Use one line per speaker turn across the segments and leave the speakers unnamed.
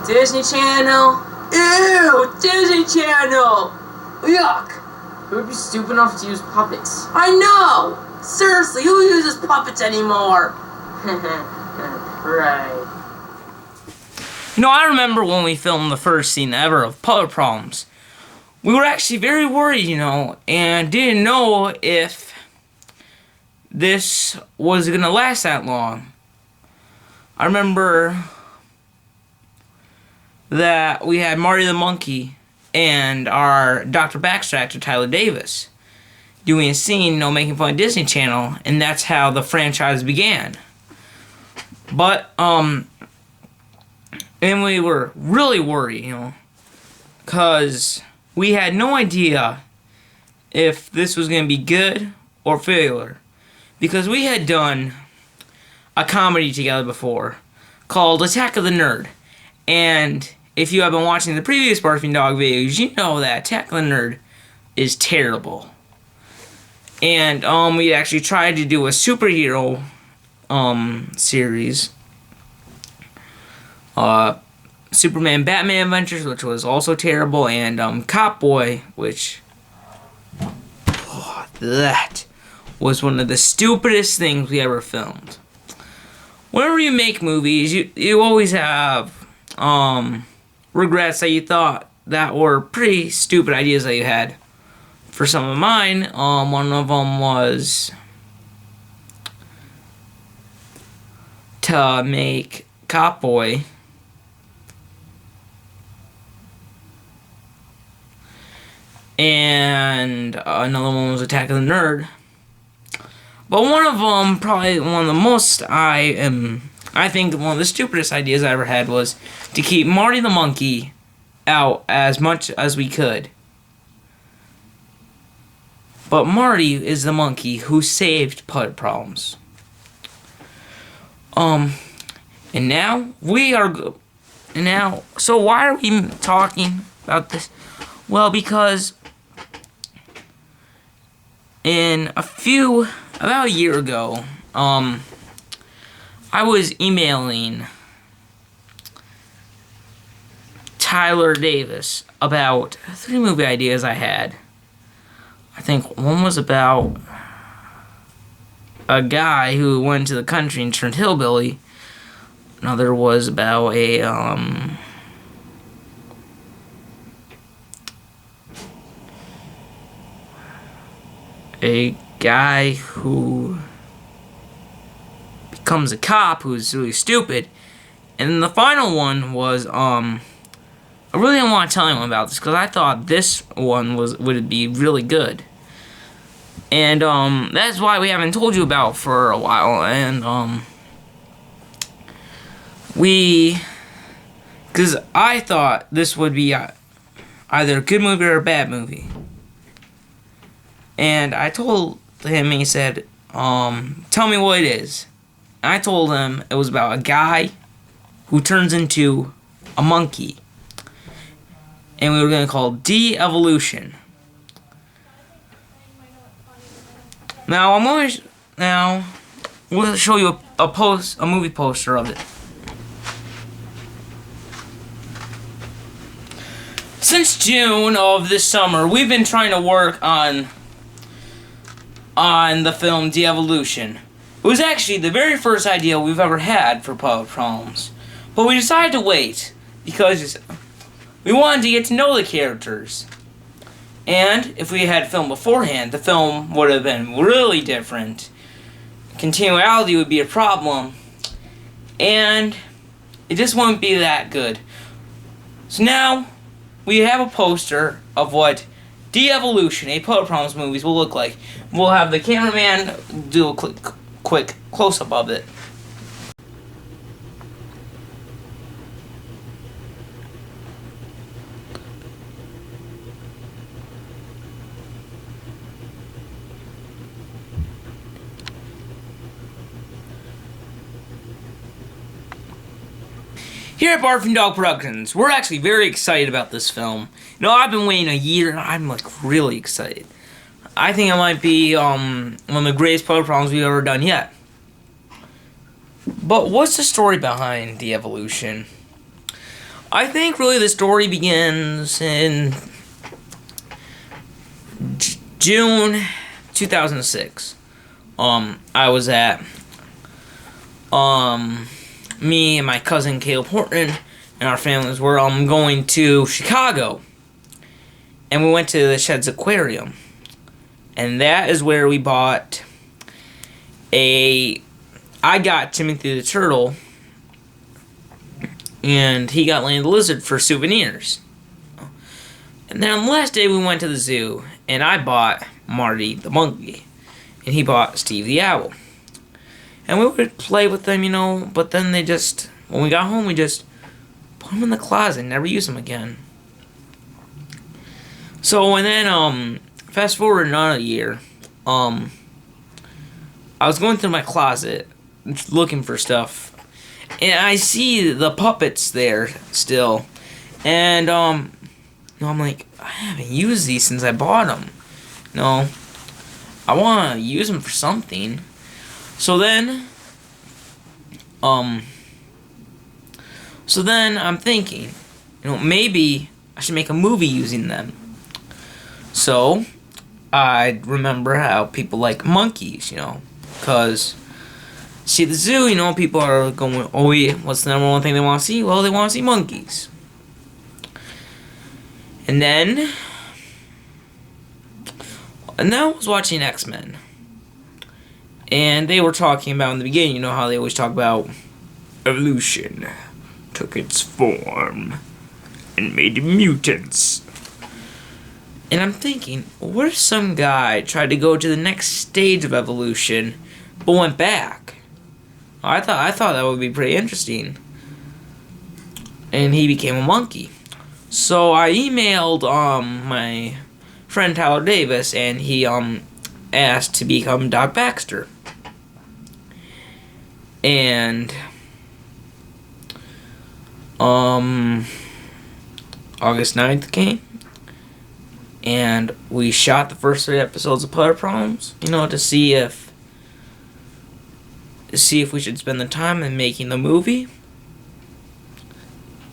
Disney Channel? Ew! Disney Channel! Yuck! Who would be stupid enough to use puppets? I know! Seriously, who uses puppets anymore? Right.
You know, I remember when we filmed the first scene ever of Puppet Problems. We were actually very worried, you know, and didn't know if this was gonna last that long. I remember that we had Marty the Monkey and our Dr. Backstractor, Tyler Davis, doing a scene, you know, making fun of Disney Channel, and that's how the franchise began. But, and we were really worried, you know, because we had no idea if this was going to be good or failure. Because we had done a comedy together before called Attack of the Nerd. And if you have been watching the previous Barfing Dog videos, you know that Attack of the Nerd is terrible. And we actually tried to do a superhero series. Superman Batman Adventures, which was also terrible, and Cop Boy, which that was one of the stupidest things we ever filmed. Whenever you make movies, you always have regrets that you thought that were pretty stupid ideas that you had. For some of mine, one of them was to make Cop Boy and another one was Attack of the Nerd. But one of them, probably one of the most, I think one of the stupidest ideas I ever had was to keep Marty the Monkey out as much as we could. But Marty is the monkey who saved Puppet Problems. And now we are, so why are we talking about this? Well, because about a year ago, I was emailing Tyler Davis about 3 movie ideas I had. I think one was about a guy who went to the country and turned hillbilly. Another was about a guy who becomes a cop who's really stupid. And then the final one was, I really didn't want to tell anyone about this because I thought this one would be really good. And, that's why we haven't told you about for a while. And, because I thought this would be either a good movie or a bad movie. And I told him, and he said, tell me what it is. And I told him it was about a guy who turns into a monkey. And we were going to call it De-Evolution. Now, we'll show you a movie poster of it. Since June of this summer, we've been trying to work on the film De-Evolution. It was actually the very first idea we've ever had for Puppet Problems. But we decided to wait because we wanted to get to know the characters. And if we had filmed beforehand, the film would have been really different. Continuality would be a problem. And it just wouldn't be that good. So now, we have a poster of what De-Evolution, a Puppet Problems movies, will look like. We'll have the cameraman do a quick close-up of it. Here at Barfing Dog Productions, we're actually very excited about this film. You know, I've been waiting a year, and I'm, like, really excited. I think it might be, one of the greatest Puppet Problems we've ever done yet. But what's the story behind De-Evolution? I think really the story begins in June 2006. I was at me and my cousin Caleb Horton and our families were going to Chicago, and we went to the Sheds Aquarium, and that is where we bought I got Timothy the Turtle, and he got Lane the Lizard for souvenirs. And then on the last day we went to the zoo, and I bought Marty the monkey, and he bought Steve the owl. And we would play with them, you know, but then they just, when we got home, we just put them in the closet and never used them again. So, and then, fast forward another year, I was going through my closet, looking for stuff, and I see the puppets there still, and, you know, I'm like, I haven't used these since I bought them. You know, I want to use them for something. So then I'm thinking, you know, maybe I should make a movie using them. So I remember how people like monkeys, you know, because see the zoo, you know, people are going, oh yeah, what's the number one thing they want to see? Well, they want to see monkeys. And then I was watching X-Men. And they were talking about in the beginning, you know how they always talk about evolution took its form and made mutants. And I'm thinking, what if some guy tried to go to the next stage of evolution but went back? I thought that would be pretty interesting. And he became a monkey. So I emailed my friend Tyler Davis, and he asked to become Doc Baxter. And August 9th came, and we shot the first 3 episodes of Player Problems, you know, to see if we should spend the time in making the movie.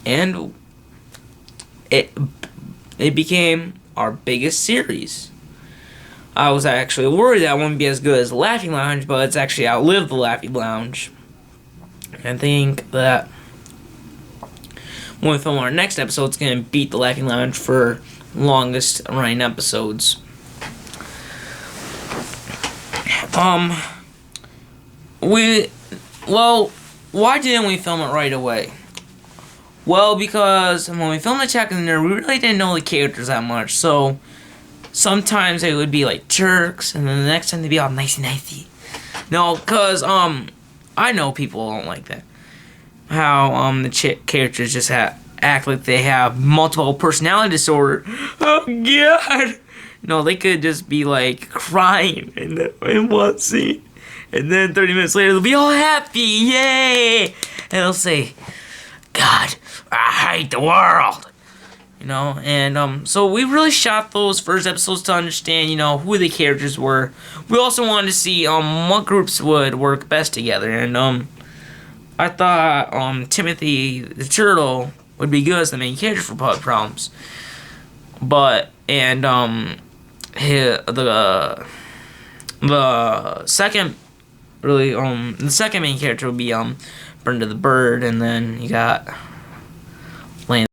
And it became our biggest series. I was actually worried that it wouldn't be as good as The Laughing Lounge, but it's actually outlived The Laughing Lounge. I think that when we film our next episode, it's going to beat The Laughing Lounge for longest running episodes. Why didn't we film it right away? Well, because when we filmed Attack of the Nerd, we really didn't know the characters that much, so sometimes they would be like jerks, and then the next time they'd be all nicey. No, cause I know people don't like that. How the characters just act like they have multiple personality disorder. Oh God! No, they could just be like crying in one scene, and then 30 minutes later they'll be all happy, yay! And they'll say, "God, I hate the world." You know, and so we really shot those first episodes to understand, you know, who the characters were. We also wanted to see what groups would work best together, and I thought Timothy the Turtle would be good as the main character for Puppet Problems. But the second really the second main character would be Brenda the Bird, and then you got